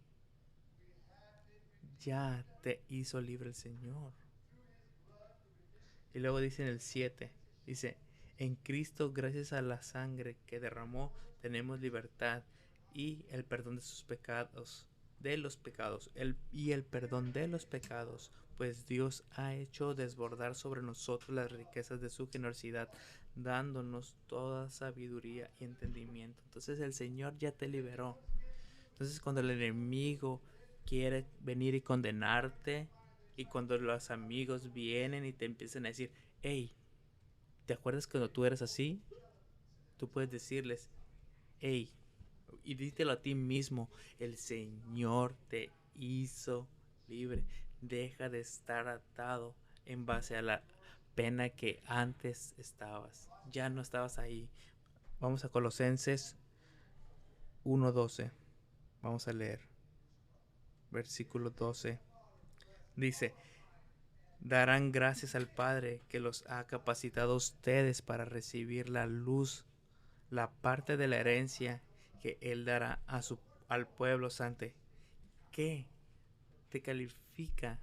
ya te hizo libre el Señor. Y luego dice en el 7, dice, En Cristo, gracias a la sangre que derramó, tenemos libertad y el perdón de sus pecados, de los pecados, y el perdón de los pecados, pues Dios ha hecho desbordar sobre nosotros las riquezas de su generosidad, dándonos toda sabiduría y entendimiento. Entonces el Señor ya te liberó. Entonces cuando el enemigo quiere venir y condenarte, y cuando los amigos vienen y te empiezan a decir, hey, ¿te acuerdas cuando tú eras así? Tú puedes decirles, hey, y dítelo a ti mismo, el Señor te hizo libre. Deja de estar atado en base a la pena que antes estabas. Ya no estabas ahí. Vamos a Colosenses 1:12. Vamos a leer. Versículo 12. Dice, darán gracias al Padre que los ha capacitado a ustedes para recibir la luz, la parte de la herencia que Él dará al pueblo santo. ¿Qué te califica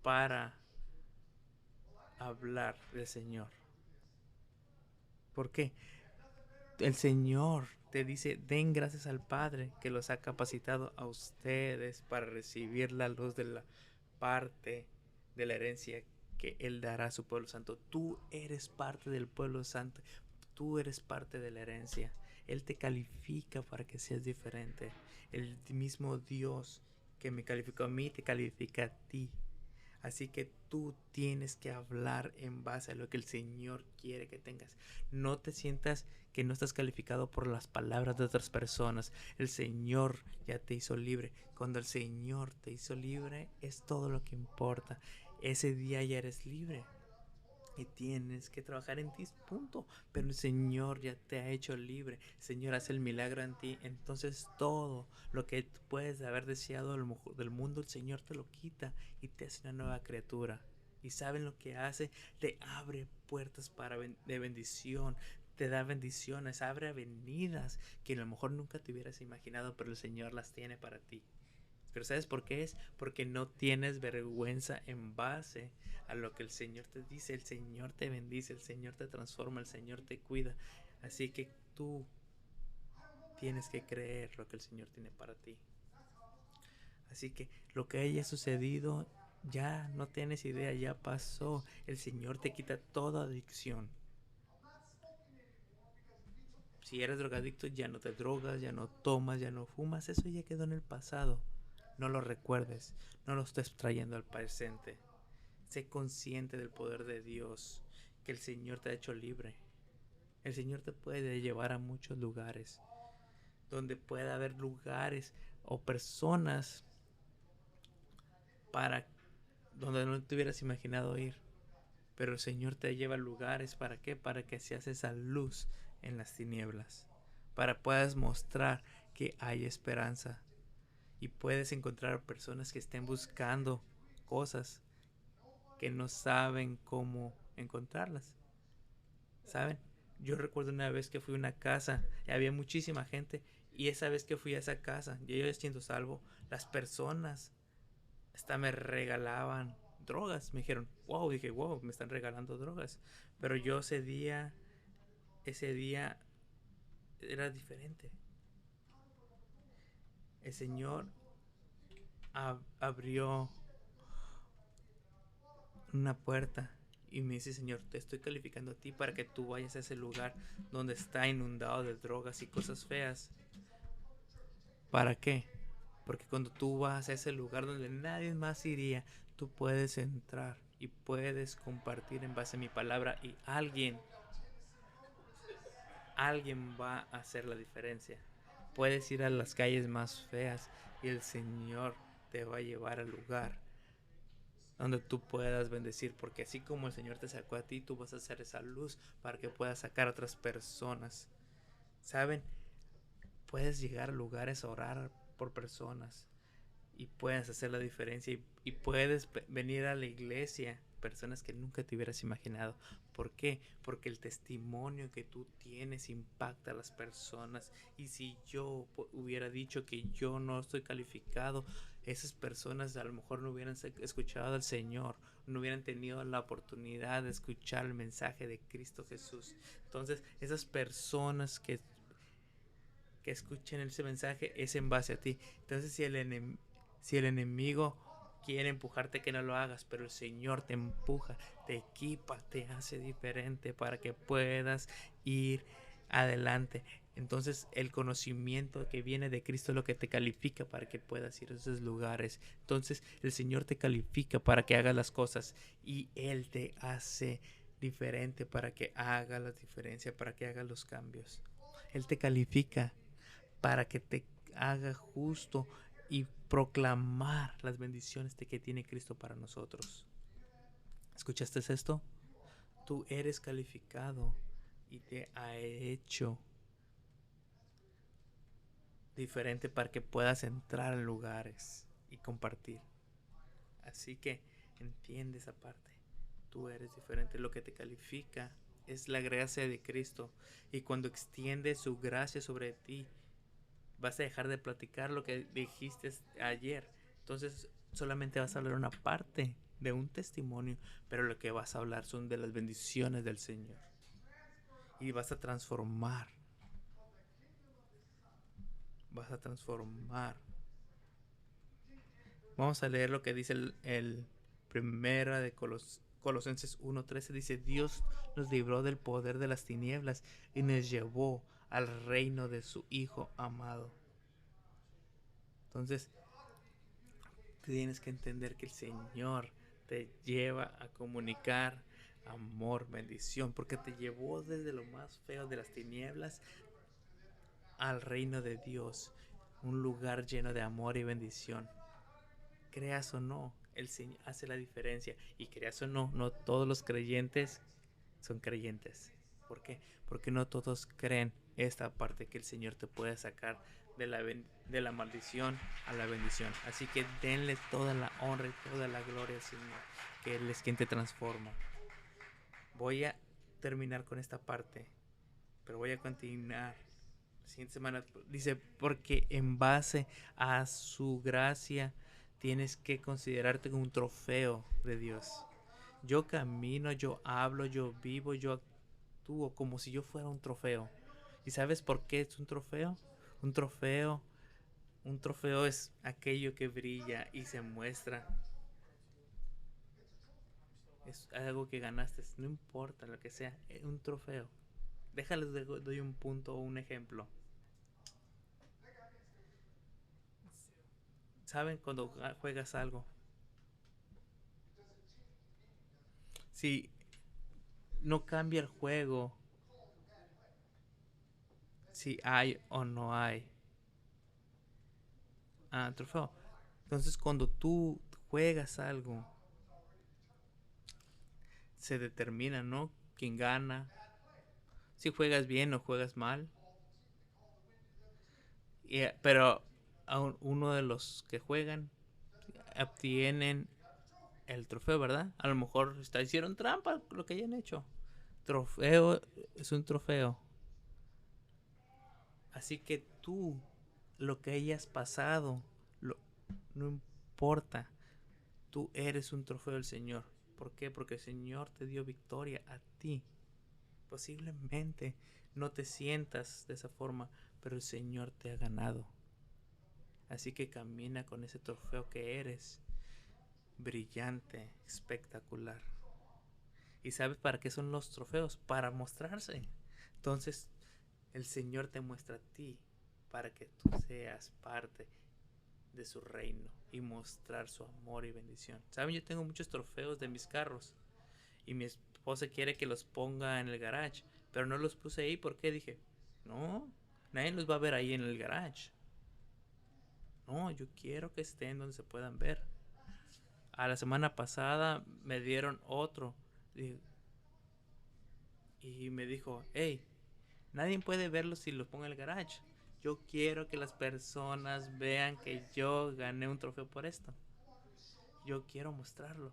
para hablar del Señor? ¿Por qué? El Señor te dice, den gracias al Padre que los ha capacitado a ustedes para recibir la luz de la parte de la herencia que Él dará a su pueblo santo. Tú eres parte del pueblo santo. Tú eres parte de la herencia. Él te califica para que seas diferente. El mismo Dios que me calificó a mí, te califica a ti. Así que tú tienes que hablar en base a lo que el Señor quiere que tengas. No te sientas que no estás calificado por las palabras de otras personas. El Señor ya te hizo libre. Cuando el Señor te hizo libre, es todo lo que importa. Ese día ya eres libre. Y tienes que trabajar en ti, punto. Pero el Señor ya te ha hecho libre. El Señor hace el milagro en ti. Entonces todo lo que tú puedes haber deseado del mundo, el Señor te lo quita y te hace una nueva criatura. Y saben lo que hace, te abre puertas de bendición. Te da bendiciones, abre avenidas que a lo mejor nunca te hubieras imaginado, pero el Señor las tiene para ti. Pero ¿sabes por qué es? Porque no tienes vergüenza en base a lo que el Señor te dice. El Señor te bendice, el Señor te transforma, el Señor te cuida. Así que tú tienes que creer lo que el Señor tiene para ti. Así que lo que haya sucedido, ya no tienes idea, ya pasó. El Señor te quita toda adicción. Si eres drogadicto, ya no te drogas, ya no tomas, ya no fumas. Eso ya quedó en el pasado. No lo recuerdes, no lo estés trayendo al presente. Sé consciente del poder de Dios, que el Señor te ha hecho libre. El Señor te puede llevar a muchos lugares, donde pueda haber lugares o personas para donde no te hubieras imaginado ir. Pero el Señor te lleva a lugares, ¿para qué? Para que seas esa luz en las tinieblas, para que puedas mostrar que hay esperanza y puedes encontrar personas que estén buscando cosas que no saben cómo encontrarlas. ¿Saben? Yo recuerdo una vez que fui a una casa y había muchísima gente, y esa vez que fui a esa casa, yo siendo salvo, las personas hasta me regalaban drogas. Me dijeron, wow, dije, wow, me están regalando drogas. Pero yo ese día era diferente. El Señor abrió una puerta y me dice, Señor, te estoy calificando a ti para que tú vayas a ese lugar donde está inundado de drogas y cosas feas. ¿Para qué? Porque cuando tú vas a ese lugar donde nadie más iría, tú puedes entrar y puedes compartir en base a mi palabra, y alguien va a hacer la diferencia. Puedes ir a las calles más feas y el Señor te va a llevar al lugar donde tú puedas bendecir, porque así como el Señor te sacó a ti, tú vas a hacer esa luz para que puedas sacar a otras personas. ¿Saben? Puedes llegar a lugares a orar por personas y puedes hacer la diferencia, y puedes venir a la iglesia, personas que nunca te hubieras imaginado. ¿Por qué? Porque el testimonio que tú tienes impacta a las personas. Y si yo hubiera dicho que yo no estoy calificado, esas personas a lo mejor no hubieran escuchado al Señor, no hubieran tenido la oportunidad de escuchar el mensaje de Cristo Jesús. Entonces, esas personas que escuchen ese mensaje es en base a ti. Entonces, si el enemigo quiere empujarte, que no lo hagas, pero el Señor te empuja, te equipa, te hace diferente para que puedas ir adelante. Entonces el conocimiento que viene de Cristo es lo que te califica para que puedas ir a esos lugares. Entonces el Señor te califica para que hagas las cosas y Él te hace diferente para que hagas la diferencia, para que hagas los cambios. Él te califica para que te haga justo y proclamar las bendiciones de que tiene Cristo para nosotros. ¿Escuchaste esto? Tú eres calificado y te ha hecho diferente para que puedas entrar en lugares y compartir. Así que entiende esa parte. Tú eres diferente. Lo que te califica es la gracia de Cristo. Y cuando extiende su gracia sobre ti, vas a dejar de platicar lo que dijiste ayer. Entonces solamente vas a hablar una parte de un testimonio, pero lo que vas a hablar son de las bendiciones del Señor. Y vas a transformar. Vas a transformar. Vamos a leer lo que dice el primera de Colosenses 1:13. Dice: Dios nos libró del poder de las tinieblas y nos llevó al reino de su Hijo amado. Entonces, tienes que entender que el Señor te lleva a comunicar amor, bendición, porque te llevó desde lo más feo de las tinieblas al reino de Dios, un lugar lleno de amor y bendición. Creas o no, el Señor hace la diferencia. Y creas o no, no todos los creyentes son creyentes. ¿Por qué? Porque no todos creen esta parte que el Señor te puede sacar de la maldición a la bendición. Así que denle toda la honra y toda la gloria al Señor, que Él es quien te transforma. Voy a terminar con esta parte, pero voy a continuar la siguiente semana. Dice: porque en base a su gracia tienes que considerarte como un trofeo de Dios. Yo camino, yo hablo, yo vivo, yo actúo como si yo fuera un trofeo. ¿Y sabes por qué es un trofeo? Un trofeo, un trofeo es aquello que brilla y se muestra. Es algo que ganaste, no importa lo que sea, es un trofeo. Déjales, doy un punto o un ejemplo. ¿Saben cuando juegas algo? Si no cambia el juego, si hay o no hay trofeo. Entonces cuando tú juegas algo, se determina, ¿no? Quién gana, si juegas bien o juegas mal. Pero uno de los que juegan obtienen el trofeo, ¿verdad? A lo mejor hicieron trampa lo que hayan hecho. Trofeo es un trofeo. Así que tú, lo que hayas pasado, no importa. Tú eres un trofeo del Señor. ¿Por qué? Porque el Señor te dio victoria a ti. Posiblemente no te sientas de esa forma, pero el Señor te ha ganado. Así que camina con ese trofeo que eres. Brillante, espectacular. ¿Y sabes para qué son los trofeos? Para mostrarse. Entonces, el Señor te muestra a ti para que tú seas parte de su reino y mostrar su amor y bendición. ¿Saben? Yo tengo muchos trofeos de mis carros y mi esposa quiere que los ponga en el garage, pero no los puse ahí porque dije, no, nadie los va a ver ahí en el garage. No, yo quiero que estén donde se puedan ver. A la semana pasada me dieron otro y me dijo: hey, nadie puede verlo si los pongo en el garage. Yo quiero que las personas vean que yo gané un trofeo por esto. Yo quiero mostrarlo.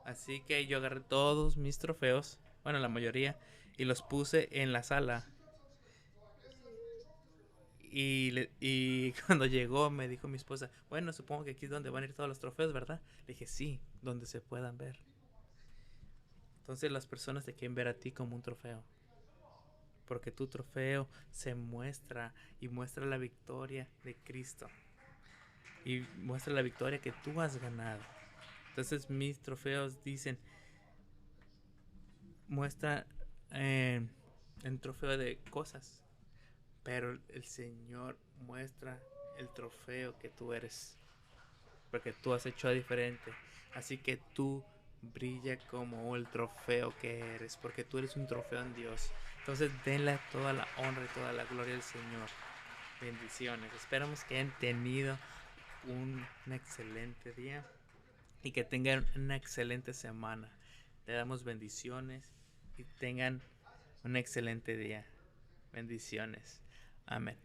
Así que yo agarré todos mis trofeos, bueno, la mayoría, y los puse en la sala. Y cuando llegó me dijo mi esposa, bueno, supongo que aquí es donde van a ir todos los trofeos, ¿verdad? Le dije, sí, donde se puedan ver. Entonces las personas te quieren ver a ti como un trofeo. Porque tu trofeo se muestra y muestra la victoria de Cristo. Y muestra la victoria que tú has ganado. Entonces mis trofeos dicen, muestra el trofeo de cosas. Pero el Señor muestra el trofeo que tú eres. Porque tú has hecho diferente. Así que tú brilla como el trofeo que eres. Porque tú eres un trofeo en Dios. Entonces denle toda la honra y toda la gloria al Señor. Bendiciones. Esperamos que hayan tenido un excelente día. Y que tengan una excelente semana. Le damos bendiciones. Y tengan un excelente día. Bendiciones. Amén.